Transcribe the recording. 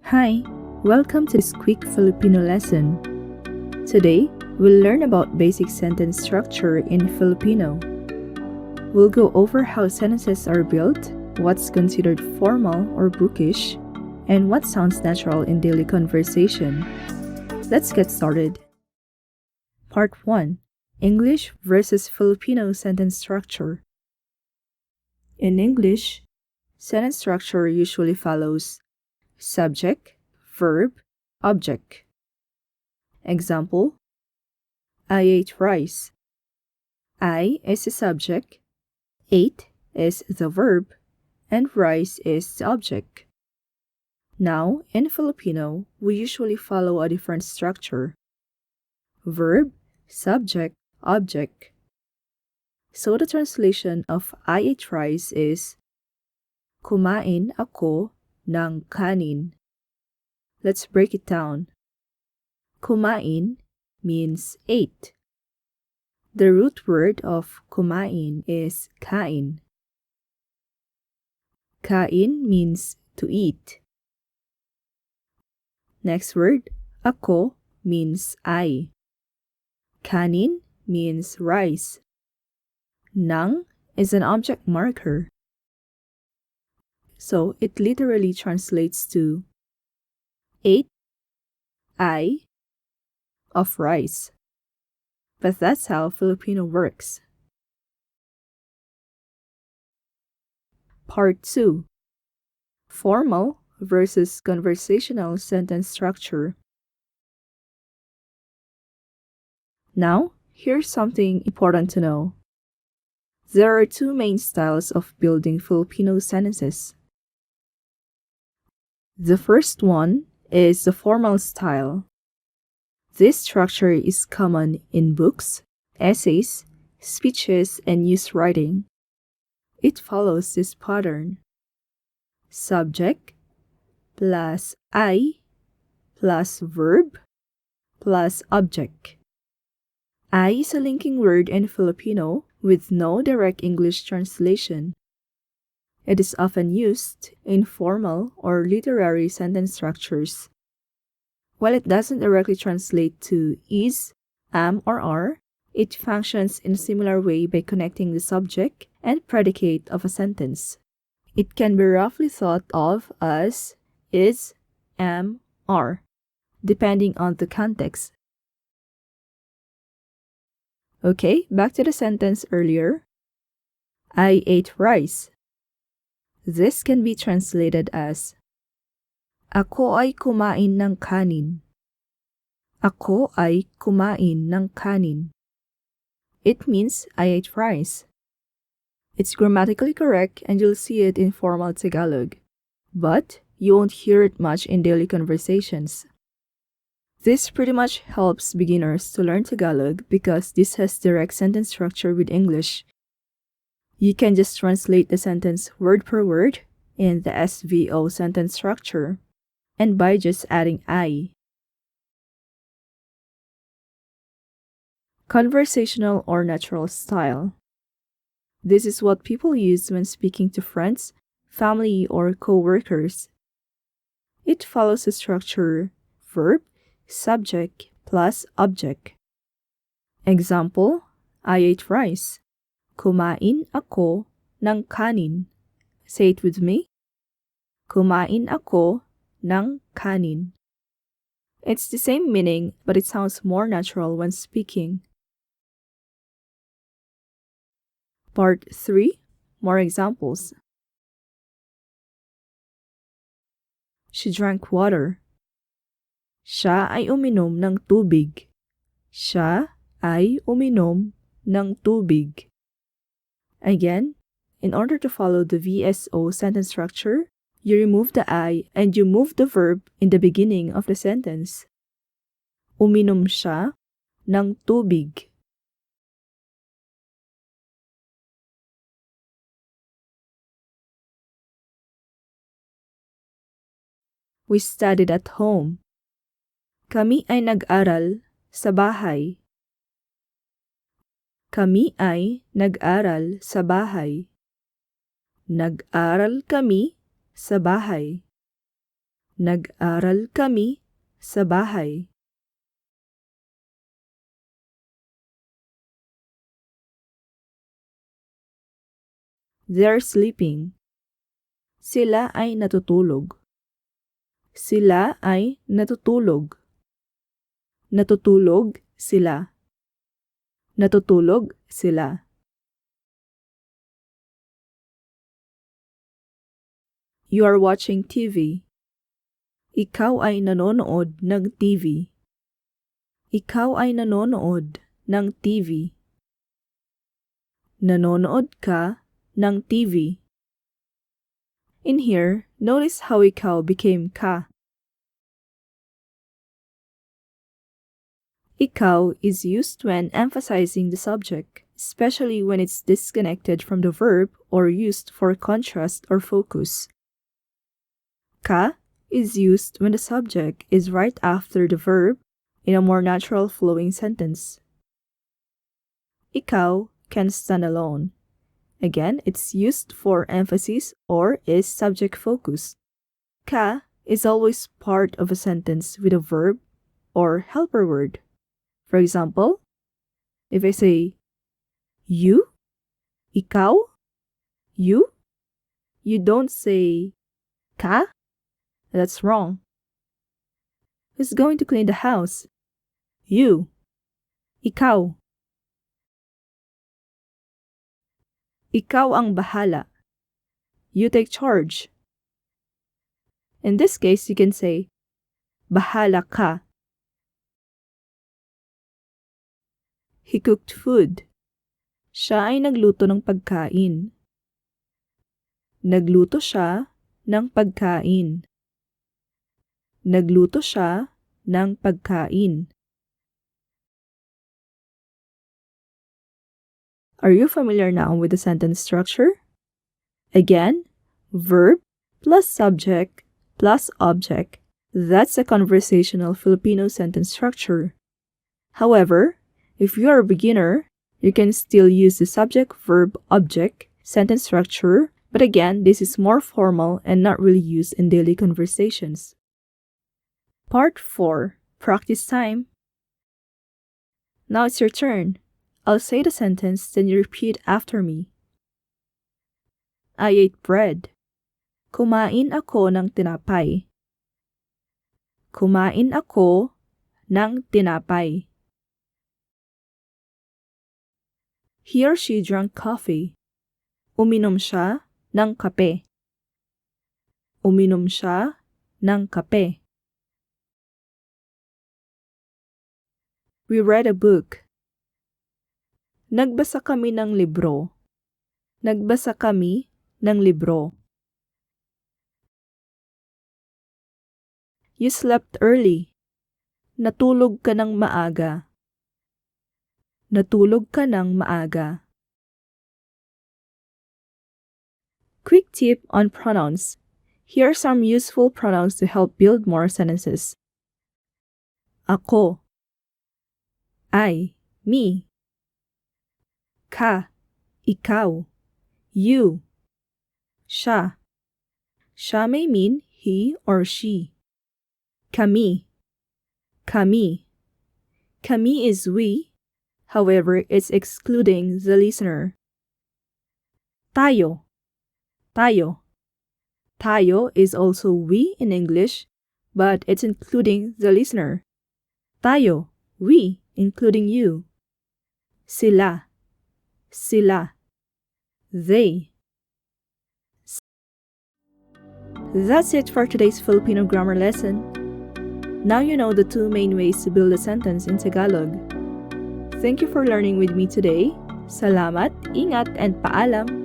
Hi, welcome to this quick Filipino lesson. Today, we'll learn about basic sentence structure in Filipino. We'll go over how sentences are built, what's considered formal or bookish, and what sounds natural in daily conversation. Let's get started. Part 1. English versus Filipino sentence structure. In English, sentence structure usually follows subject, verb, object. Example: I ate rice. I is the subject, ate is the verb, and rice is the object. Now, in Filipino, we usually follow a different structure: verb, subject, object. So the translation of I ate rice is kumain ako ng kanin. Let's break it down. Kumain means ate. The root word of kumain is kain. Kain means to eat. Next word, ako, means I. Kanin means rice. Nang is an object marker. So it literally translates to ate I of rice. But that's how Filipino works. Part 2. Formal versus conversational sentence structure. Now, here's something important to know. There are two main styles of building Filipino sentences. The first one is the formal style. This structure is common in books, essays, speeches, and news writing. It follows this pattern: subject plus I plus verb plus object. I is a linking word in Filipino with no direct English translation. It is often used in formal or literary sentence structures. While it doesn't directly translate to is, am, or are, it functions in a similar way by connecting the subject and predicate of a sentence. It can be roughly thought of as is, am, are, depending on the context. Okay, back to the sentence earlier. I ate rice. This can be translated as ako ay kumain ng kanin. Ako ay kumain ng kanin. It means I ate rice. It's grammatically correct and you'll see it in formal Tagalog, but you won't hear it much in daily conversations. This pretty much helps beginners to learn Tagalog because this has direct sentence structure with English. You can just translate the sentence word per word in the SVO sentence structure, and by just adding I. Conversational or natural style. This is what people use when speaking to friends, family, or co-workers. It follows the structure verb, subject, plus object. Example, I ate rice. Kumain ako ng kanin. Say it with me. Kumain ako ng kanin. It's the same meaning, but it sounds more natural when speaking. Part 3. More examples. She drank water. Siya ay uminom ng tubig. Siya ay uminom ng tubig. Again, in order to follow the VSO sentence structure, you remove the I and you move the verb in the beginning of the sentence. Uminom siya ng tubig. We studied at home. Kami ay nag-aral sa bahay. Kami ay nag-aral sa bahay. Nag-aral kami sa bahay. Nag-aral kami sa bahay. They're sleeping. Sila ay natutulog. Sila ay natutulog. Natutulog sila. Natutulog sila. You are watching TV. Ikaw ay nanonood ng TV. Ikaw ay nanonood ng TV. Nanonood ka ng TV. In here, notice how ikaw became ka. Ikaw is used when emphasizing the subject, especially when it's disconnected from the verb or used for contrast or focus. Ka is used when the subject is right after the verb in a more natural flowing sentence. Ikaw can stand alone. Again, it's used for emphasis or is subject focused. Ka is always part of a sentence with a verb or helper word. For example, if I say, you, ikaw, you don't say ka. That's wrong. Who's going to clean the house? You. Ikaw. Ikaw ang bahala. You take charge. In this case, you can say, bahala ka. He cooked food. Siya ay nagluto ng pagkain. Nagluto siya ng pagkain. Nagluto siya ng pagkain. Are you familiar now with the sentence structure? Again, verb plus subject plus object. That's a conversational Filipino sentence structure. However, if you are a beginner, you can still use the subject, verb, object sentence structure, but again, this is more formal and not really used in daily conversations. Part 4. Practice time. Now it's your turn. I'll say the sentence, then you repeat after me. I ate bread. Kumain ako ng tinapay. Kumain ako ng tinapay. He or she drank coffee. Uminom siya ng kape. Uminom siya ng kape. We read a book. Nagbasa kami ng libro. Nagbasa kami ng libro. You slept early. Natulog ka ng maaga. Natulog ka ng maaga. Quick tip on pronouns. Here are some useful pronouns to help build more sentences. Ako. I, me. Ka, ikaw. You. Siya. Siya may mean he or she. Kami. Kami. Kami is we, however, it's excluding the listener. Tayo. Tayo. Tayo is also we in English, but it's including the listener. Tayo, we, including you. Sila. Sila. They. That's it for today's Filipino grammar lesson. Now you know the two main ways to build a sentence in Tagalog. Thank you for learning with me today. Salamat, ingat, and paalam!